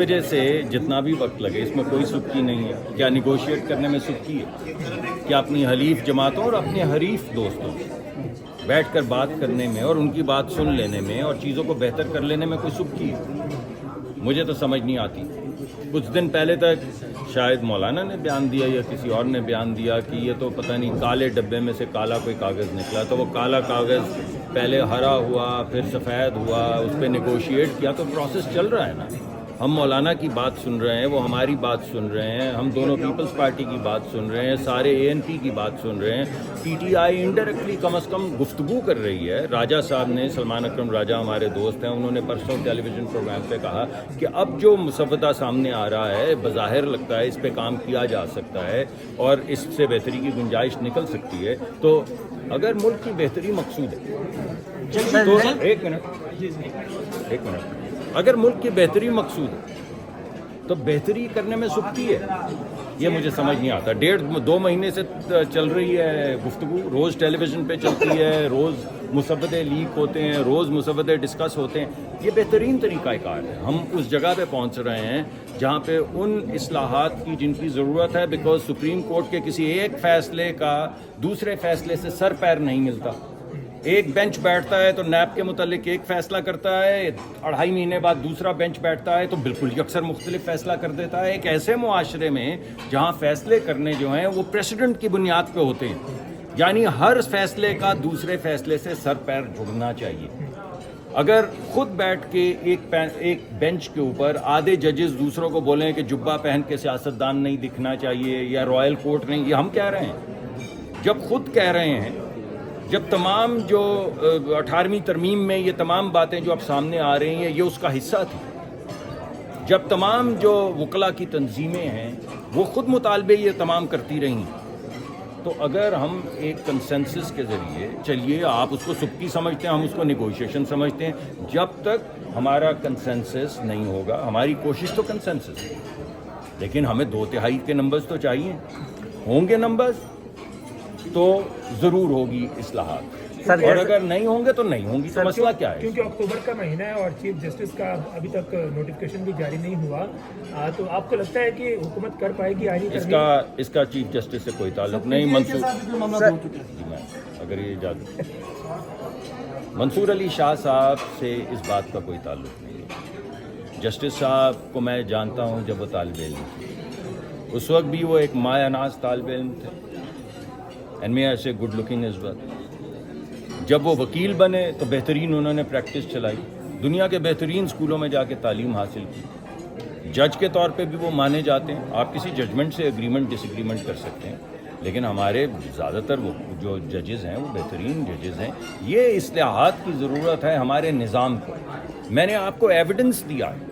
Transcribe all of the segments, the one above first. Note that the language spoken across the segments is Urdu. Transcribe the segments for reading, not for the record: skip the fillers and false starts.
وجہ سے جتنا بھی وقت لگے اس میں کوئی سبکی نہیں ہے. کیا نیگوشیٹ کرنے میں سبکی ہے؟ کیا اپنی حلیف جماعتوں اور اپنے حریف دوستوں بیٹھ کر بات کرنے میں اور ان کی بات سن لینے میں اور چیزوں کو بہتر کر لینے میں کوئی سبکی ہے؟ مجھے تو سمجھ نہیں آتی. کچھ دن پہلے تک شاید مولانا نے بیان دیا یا کسی اور نے بیان دیا کہ یہ تو پتہ نہیں کالے ڈبے میں سے کالا کوئی کاغذ نکلا, تو وہ کالا کاغذ پہلے ہرا ہوا پھر سفید ہوا, اس پہ نیگوشیٹ کیا, تو پروسیس چل رہا ہے نا. ہم مولانا کی بات سن رہے ہیں, وہ ہماری بات سن رہے ہیں, ہم دونوں پیپلز پارٹی کی بات سن رہے ہیں, سارے ANP کی بات سن رہے ہیں. PTI انڈائریکٹلی کم از کم گفتگو کر رہی ہے. راجہ صاحب نے, سلمان اکرم راجہ ہمارے دوست ہیں, انہوں نے پرسوں ٹیلی ویژن پروگرام پہ کہا کہ اب جو مسودہ سامنے آ رہا ہے بظاہر لگتا ہے اس پہ کام کیا جا سکتا ہے اور اس سے بہتری کی گنجائش نکل سکتی ہے. تو اگر ملک کی بہتری مقصود ہے تو ایک منٹ اگر ملک کی بہتری مقصود ہے تو بہتری کرنے میں سبکی ہے, یہ مجھے سمجھ نہیں آتا. 1.5-2 مہینے سے چل رہی ہے گفتگو, روز ٹیلی ویژن پہ چلتی ہے, روز مسودے لیک ہوتے ہیں, روز مسودے ڈسکس ہوتے ہیں. یہ بہترین طریقہ کار ہے. ہم اس جگہ پہ پہنچ رہے ہیں جہاں پہ ان اصلاحات کی جن کی ضرورت ہے, بیکاز سپریم کورٹ کے کسی ایک فیصلے کا دوسرے فیصلے سے سر پیر نہیں ملتا. ایک بینچ بیٹھتا ہے تو نیب کے متعلق ایک فیصلہ کرتا ہے, 2.5 مہینے بعد دوسرا بینچ بیٹھتا ہے تو بالکل یکسر مختلف فیصلہ کر دیتا ہے. ایک ایسے معاشرے میں جہاں فیصلے کرنے جو ہیں وہ پریسیڈنٹ کی بنیاد پہ ہوتے ہیں, یعنی ہر فیصلے کا دوسرے فیصلے سے سر پیر جڑنا چاہیے. اگر خود بیٹھ کے ایک بینچ کے اوپر آدھے ججز دوسروں کو بولیں کہ جبہ پہن کے سیاستدان نہیں دکھنا چاہیے یا رائل کوٹ نہیں, یہ ہم کہہ رہے ہیں. جب خود کہہ رہے ہیں, جب تمام جو 18ویں ترمیم میں یہ تمام باتیں جو اب سامنے آ رہی ہیں یہ اس کا حصہ تھی, جب تمام جو وکلا کی تنظیمیں ہیں وہ خود مطالبے یہ تمام کرتی رہیں, تو اگر ہم ایک کنسنسس کے ذریعے چلیے, آپ اس کو سبکی سمجھتے ہیں, ہم اس کو نیگوشیشن سمجھتے ہیں, جب تک ہمارا کنسنسس نہیں ہوگا, ہماری کوشش تو کنسنسس ہے لیکن ہمیں 2/3 کے نمبرز تو چاہیے. ہوں گے نمبرز تو ضرور ہوگی اصلاحات, اور اگر نہیں ہوں گے تو نہیں ہوں گی. تو مسئلہ کیا ہے؟ کیونکہ اکتوبر کا مہینہ ہے اور چیف جسٹس کا ابھی تک نوٹیفکیشن بھی جاری نہیں ہوا, تو آپ کو لگتا ہے کہ حکومت کر پائے گی آئینی ترمیم؟ اس کا چیف جسٹس سے کوئی تعلق نہیں. اگر یہ منصور علی شاہ صاحب سے اس بات کا کوئی تعلق نہیں ہے. جسٹس صاحب کو میں جانتا ہوں جب وہ طالب علم تھے, اس وقت بھی وہ ایک مایہ ناز طالب علم تھے, اینڈ میں ایسے گڈ لکنگ از ویل. جب وہ وکیل بنے تو بہترین انہوں نے پریکٹس چلائی, دنیا کے بہترین اسکولوں میں جا کے تعلیم حاصل کی. جج کے طور پہ بھی وہ مانے جاتے ہیں. آپ کسی ججمنٹ سے اگریمنٹ ڈس ایگریمنٹ کر سکتے ہیں, لیکن ہمارے زیادہ تر وہ جو ججز ہیں وہ بہترین ججز ہیں. یہ اصلاحات کی ضرورت ہے ہمارے نظام کو. میں نے آپ کو ایویڈنس دیا ہے,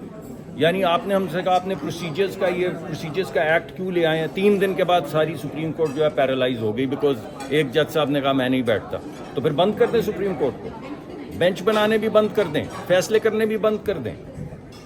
یعنی آپ نے ہم سے کہا آپ نے پروسیجرز کا ایکٹ کیوں لے آئے ہیں. 3 دن کے بعد ساری سپریم کورٹ جو ہے پیرالائز ہو گئی, بیکاز ایک جج صاحب نے کہا میں نہیں بیٹھتا. تو پھر بند کر دیں سپریم کورٹ کو, بینچ بنانے بھی بند کر دیں, فیصلے کرنے بھی بند کر دیں.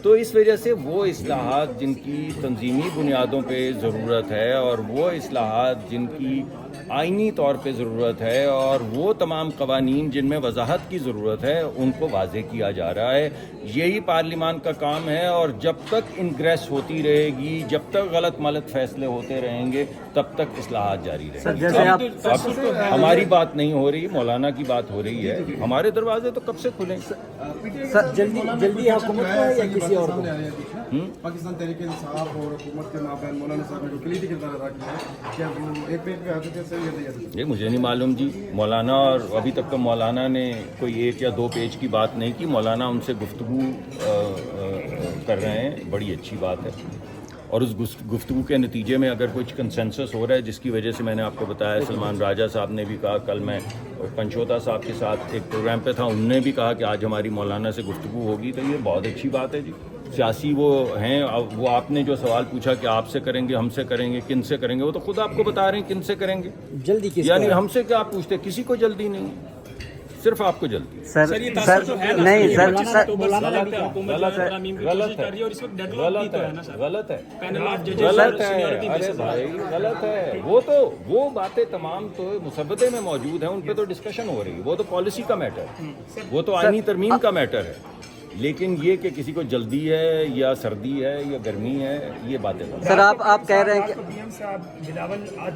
تو اس وجہ سے وہ اصلاحات جن کی تنظیمی بنیادوں پہ ضرورت ہے, اور وہ اصلاحات جن کی آئینی طور پہ ضرورت ہے, اور وہ تمام قوانین جن میں وضاحت کی ضرورت ہے, ان کو واضح کیا جا رہا ہے. یہی پارلیمان کا کام ہے, اور جب تک انگریس ہوتی رہے گی, جب تک غلط ملت فیصلے ہوتے رہیں گے, تب تک اصلاحات جاری رہیں گی. اب ہماری بات نہیں ہو رہی, مولانا کی بات ہو رہی ہے. ہمارے دروازے تو کب سے کھلیں. جلدی حکومت کو ہے یا کسی اور کو؟ پاکستان تحریک انصاف اور حکومت کے مابین مولانا صاحب نے جو کلیدی کردار ادا کیا ہے, کیا وہ ایک پیج پہ آ چکے ہیں؟ یہ مجھے نہیں معلوم جی. مولانا, اور ابھی تک تو مولانا نے کوئی 1 یا 2 پیج کی بات نہیں کی. مولانا ان سے گفتگو کر رہے ہیں, بڑی اچھی بات ہے. اور اس گفتگو کے نتیجے میں اگر کچھ کنسنسس ہو رہا ہے, جس کی وجہ سے میں نے آپ کو بتایا, سلمان راجہ صاحب نے بھی کہا, کل میں پنچوتا صاحب کے ساتھ ایک پروگرام پہ تھا, انہوں نے بھی کہا کہ آج ہماری مولانا سے گفتگو ہوگی. تو یہ بہت اچھی بات ہے جی. سیاسی وہ ہیں, وہ آپ نے جو سوال پوچھا کہ آپ سے کریں گے, ہم سے کریں گے, کن سے کریں گے, وہ تو خود آپ کو بتا رہے ہیں کن سے کریں گے. جلدی کس یعنی ہم سے کیا پوچھتے, کسی کو جلدی نہیں, صرف آپ کو جلدی. غلط ہے. وہ باتیں تمام تو مسودے میں موجود ہیں, ان پہ تو ڈسکشن ہو رہی ہے. وہ تو پالیسی کا میٹر ہے, وہ تو آئینی ترمیم کا میٹر ہے. لیکن یہ کہ کسی کو جلدی ہے یا سردی ہے یا گرمی ہے یہ باتیں نہیں۔ سر آپ کہہ رہے ہیں کہ پی ایم صاحب بلاول آج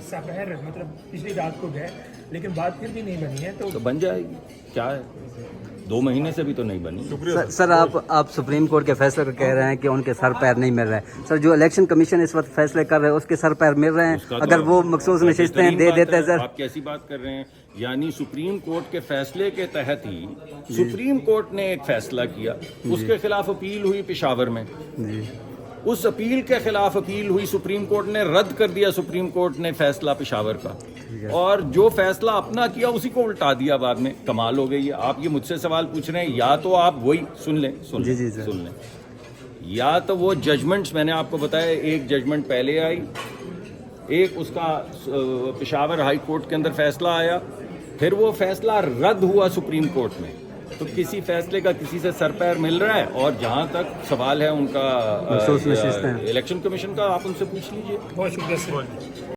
سپہر مطلب پچھلی رات کو گئے لیکن بات پھر بھی نہیں بنی ہے تو تو بن جائے گی، کیا ہے 2 مہینے سے بھی تو نہیں بنی۔ سر آپ سپریم کورٹ کے فیصلے کو کہہ رہے ہیں کہ ان کے سر پیر نہیں مل رہے سر، جو الیکشن کمیشن اس وقت فیصلے کر رہے ہیں اس کے سر پیر مل رہے ہیں، اس کا تو اگر وہ مخصوص نشستیں دے دیتے سر؟ آپ کیسی بات کر رہے ہیں؟ یعنی سپریم کورٹ کے فیصلے کے تحت ہی سپریم کورٹ نے ایک فیصلہ کیا، اس کے خلاف اپیل ہوئی پشاور میں، جی اس اپیل کے خلاف اپیل ہوئی، سپریم کورٹ نے رد کر دیا سپریم کورٹ نے فیصلہ پشاور کا، اور جو فیصلہ اپنا کیا اسی کو الٹا دیا بعد میں۔ کمال ہو گئی ہے۔ آپ یہ مجھ سے سوال پوچھ رہے ہیں، یا تو آپ وہی سن لیں جی سر، سن لیں، یا تو وہ ججمنٹس میں نے آپ کو بتایا، ایک ججمنٹ پہلے آئی، ایک اس کا پشاور ہائی کورٹ کے اندر فیصلہ آیا، پھر وہ فیصلہ رد ہوا سپریم کورٹ میں، تو کسی فیصلے کا کسی سے سر پیر مل رہا ہے؟ اور جہاں تک سوال ہے ان کا مخصوص نشستیں الیکشن کمیشن کا، آپ ان سے پوچھ لیجئے۔ بہت شکریہ سر۔